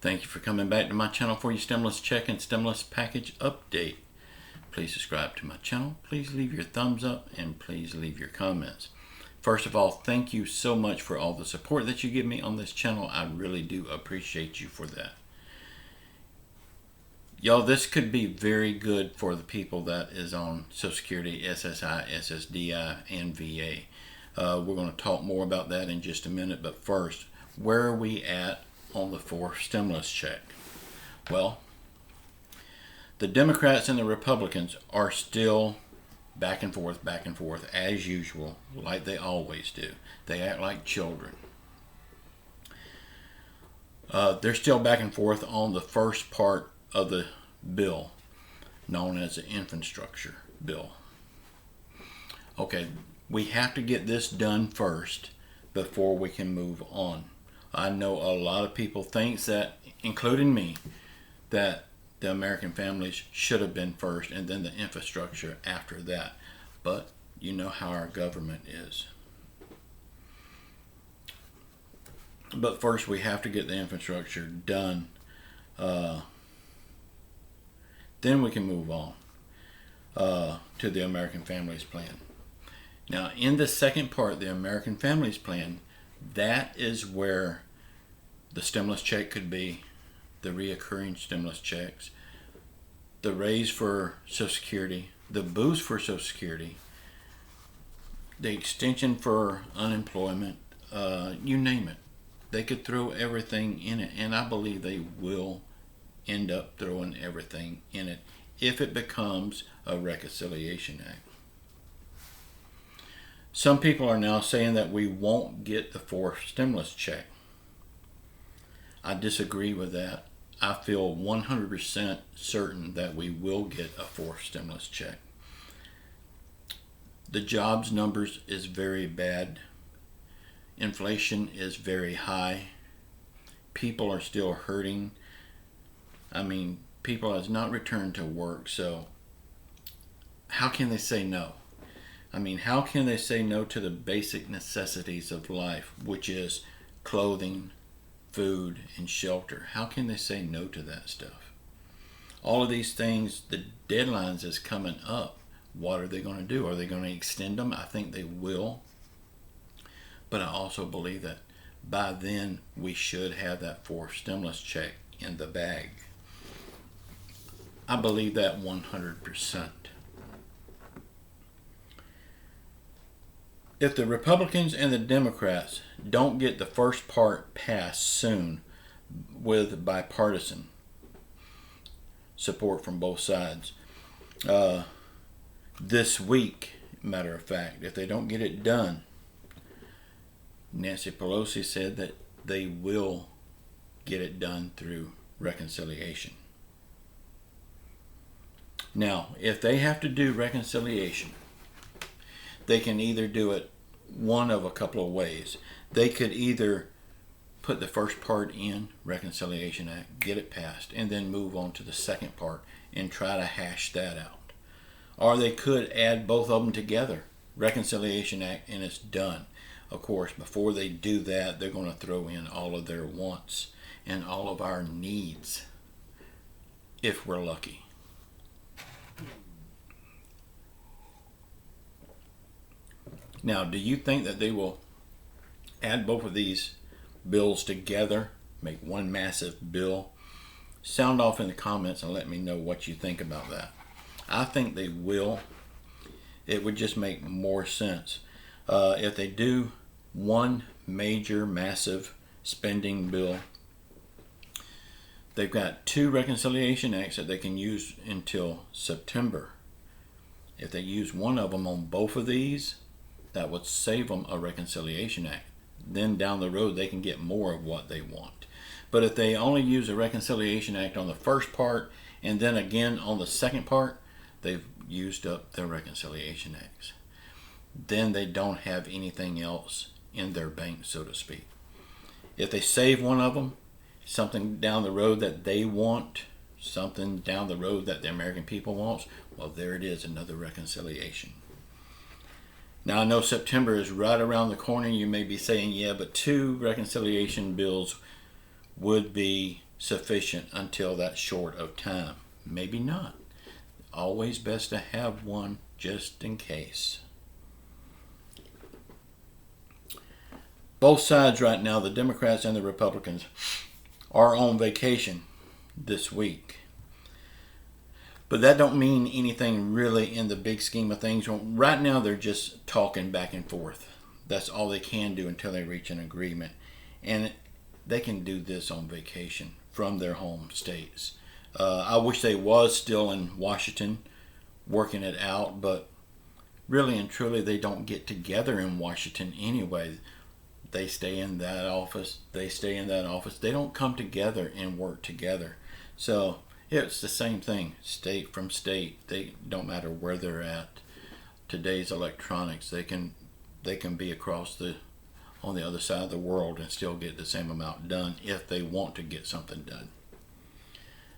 Thank you for coming back to my channel for your stimulus check and stimulus package update. Please subscribe to my channel. Please leave your thumbs up and please leave your comments. First of all, thank you so much for all the support that you give me on this channel. I really do appreciate you for that. Y'all, this could be very good for the people that is on Social Security, SSI, Ssdi, and VA. We're going to talk more about that in just a minute, but first, where are we at on the fourth stimulus check? Well, the Democrats and the Republicans are still back and forth, as usual, like they always do. They act like children. They're still back and forth on the first part of the bill, known as the infrastructure bill. Okay, we have to get this done first before we can move on. I know a lot of people think that, including me, that the American families should have been first and then the infrastructure after that. But you know how our government is. But first we have to get the infrastructure done. Then we can move on to the American Families Plan. Now, in the second part, the American Families Plan, that is where the stimulus check could be, the reoccurring stimulus checks, the raise for Social Security, the boost for Social Security, the extension for unemployment, you name it. They could throw everything in it, and I believe they will end up throwing everything in it if it becomes a Reconciliation Act. Some people are now saying that we won't get the fourth stimulus check. I disagree with that. I feel 100% certain that we will get a fourth stimulus check. The jobs numbers is very bad. Inflation is very high. People are still hurting. I mean, people has not returned to work, so how can they say no? I mean, how can they say no to the basic necessities of life, which is clothing, food, and shelter? How can they say no to that stuff? All of these things, the deadlines is coming up. What are they going to do? Are they going to extend them? I think they will. But I also believe that by then we should have that fourth stimulus check in the bag. I believe that 100%. If the Republicans and the Democrats don't get the first part passed soon with bipartisan support from both sides, this week, matter of fact, if they don't get it done, Nancy Pelosi said that they will get it done through reconciliation. Now, if they have to do reconciliation, they can either do it one of a couple of ways. They could either put the first part in, Reconciliation Act, get it passed, and then move on to the second part and try to hash that out. Or they could add both of them together, Reconciliation Act, and it's done. Of course, before they do that, they're going to throw in all of their wants and all of our needs, if we're lucky. Now, do you think that they will add both of these bills together, make one massive bill? Sound off in the comments and let me know what you think about that. I think they will. It would just make more sense. If they do one major, massive spending bill, they've got two Reconciliation Acts that they can use until September. If they use one of them on both of these, that would save them a Reconciliation Act. Then down the road they can get more of what they want. But if they only use a Reconciliation Act on the first part and then again on the second part, they've used up their Reconciliation Acts. Then they don't have anything else in their bank, so to speak. If they save one of them, something down the road that they want, something down the road that the American people wants, well, there it is, another reconciliation. Now, I know September is right around the corner. You may be saying, yeah, but two reconciliation bills would be sufficient until that short of time. Maybe not. Always best to have one just in case. Both sides right now, the Democrats and the Republicans, are on vacation this week. But that don't mean anything really in the big scheme of things. Right now they're just talking back and forth. That's all they can do until they reach an agreement. And they can do this on vacation from their home states. I wish they was still in Washington working it out, but really and truly they don't get together in Washington anyway. They stay in that office, they stay in that office. They don't come together and work together. So it's the same thing, state from state. They don't matter where they're at. Today's electronics, they can be across on the other side of the world and still get the same amount done if they want to get something done.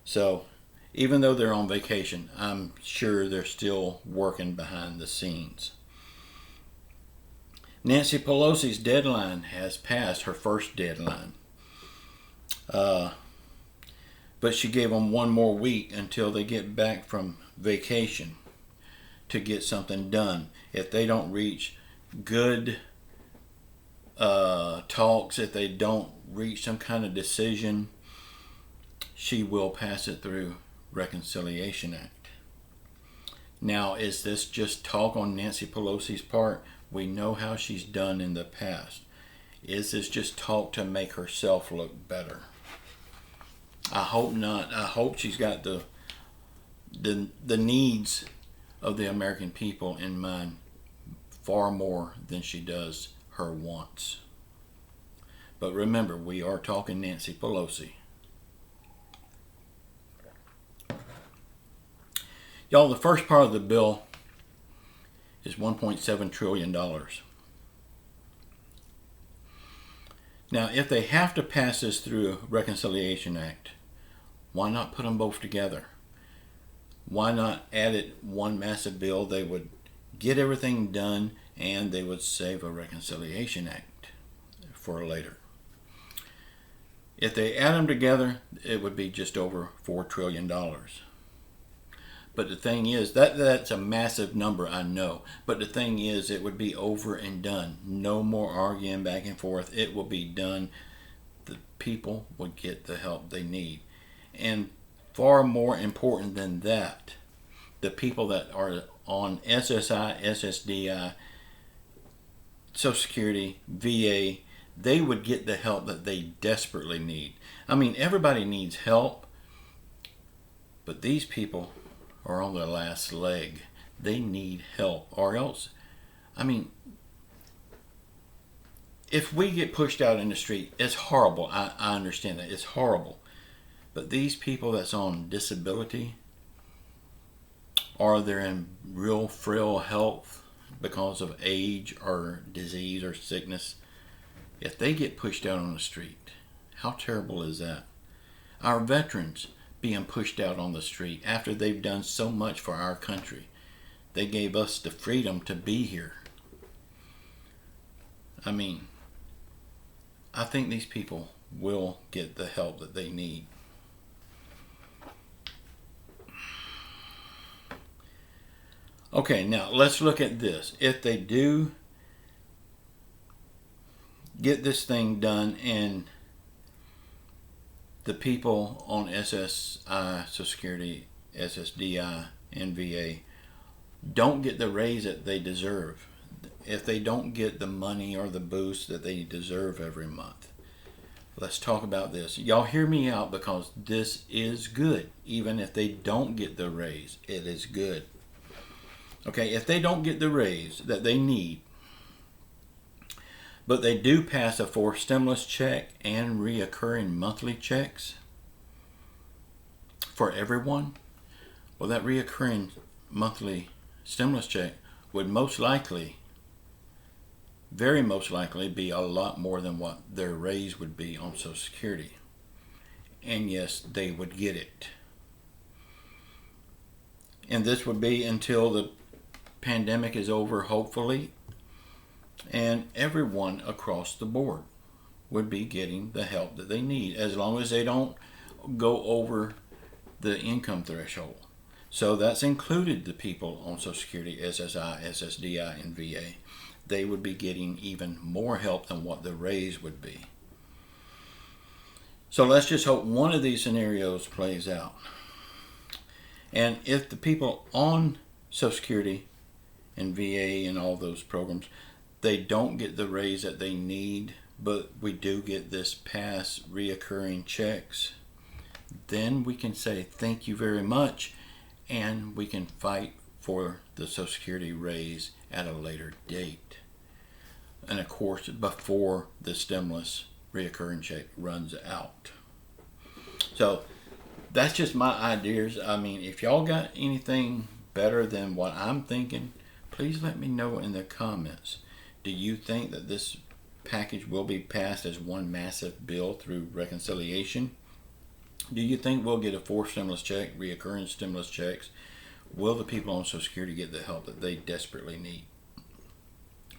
So even though they're on vacation, I'm sure they're still working behind the scenes. Nancy Pelosi's deadline has passed, her first deadline. But she gave them one more week until they get back from vacation to get something done. If they don't reach good talks, if they don't reach some kind of decision, she will pass it through Reconciliation Act. Now, is this just talk on Nancy Pelosi's part? We know how she's done in the past. Is this just talk to make herself look better? I hope not. I hope she's got the needs of the American people in mind far more than she does her wants. But remember, we are talking Nancy Pelosi. Y'all, the first part of the bill is $1.7 trillion. Now, if they have to pass this through Reconciliation Act, why not put them both together? Why not add it one massive bill? They would get everything done and they would save a Reconciliation Act for later. If they add them together, it would be just over $4 trillion. But the thing is, that's a massive number, I know. But the thing is, it would be over and done. No more arguing back and forth. It will be done. The people would get the help they need. And far more important than that, the people that are on SSI, Ssdi, Social Security, VA, they would get the help that they desperately need. I mean, everybody needs help, but these people are on their last leg. They need help, or else, I mean, if we get pushed out in the street, it's horrible. I understand that. It's horrible. But these people that's on disability, or they're in real frail health because of age or disease or sickness, if they get pushed out on the street, how terrible is that? Our veterans being pushed out on the street after they've done so much for our country. They gave us the freedom to be here. I mean, I think these people will get the help that they need. Okay, now let's look at this. If they do get this thing done and the people on SSI, Social Security, Ssdi, and VA don't get the raise that they deserve, if they don't get the money or the boost that they deserve every month, let's talk about this. Y'all hear me out, because this is good. Even if they don't get the raise, it is good. Okay, if they don't get the raise that they need, but they do pass a forced stimulus check and reoccurring monthly checks for everyone, well, that reoccurring monthly stimulus check would most likely, very most likely, be a lot more than what their raise would be on Social Security. And yes, they would get it. And this would be until the pandemic is over, hopefully, and everyone across the board would be getting the help that they need, as long as they don't go over the income threshold. So that's included the people on Social Security, SSI, SSDI, and VA. They would be getting even more help than what the raise would be. So let's just hope one of these scenarios plays out. And if the people on Social Security and VA and all those programs, they don't get the raise that they need, but we do get this past reoccurring checks, then we can say thank you very much, and we can fight for the Social Security raise at a later date. And of course, before the stimulus reoccurring check runs out. So that's just my ideas. I mean, if y'all got anything better than what I'm thinking, please let me know in the comments. Do you think that this package will be passed as one massive bill through reconciliation? Do you think we'll get a fourth stimulus check, reoccurring stimulus checks? Will the people on Social Security get the help that they desperately need?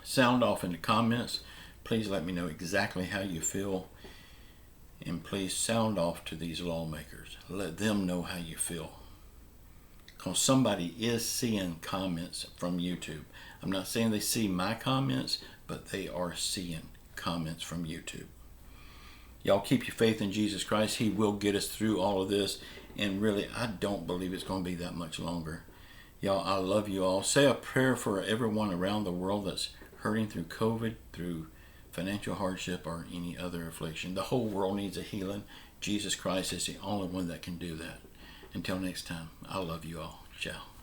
Sound off in the comments. Please let me know exactly how you feel. And please sound off to these lawmakers. Let them know how you feel. Because somebody is seeing comments from YouTube. I'm not saying they see my comments, but they are seeing comments from YouTube. Y'all keep your faith in Jesus Christ. He will get us through all of this. And really, I don't believe it's going to be that much longer. Y'all, I love you all. Say a prayer for everyone around the world that's hurting through COVID, through financial hardship, or any other affliction. The whole world needs a healing. Jesus Christ is the only one that can do that. Until next time, I love you all. Ciao.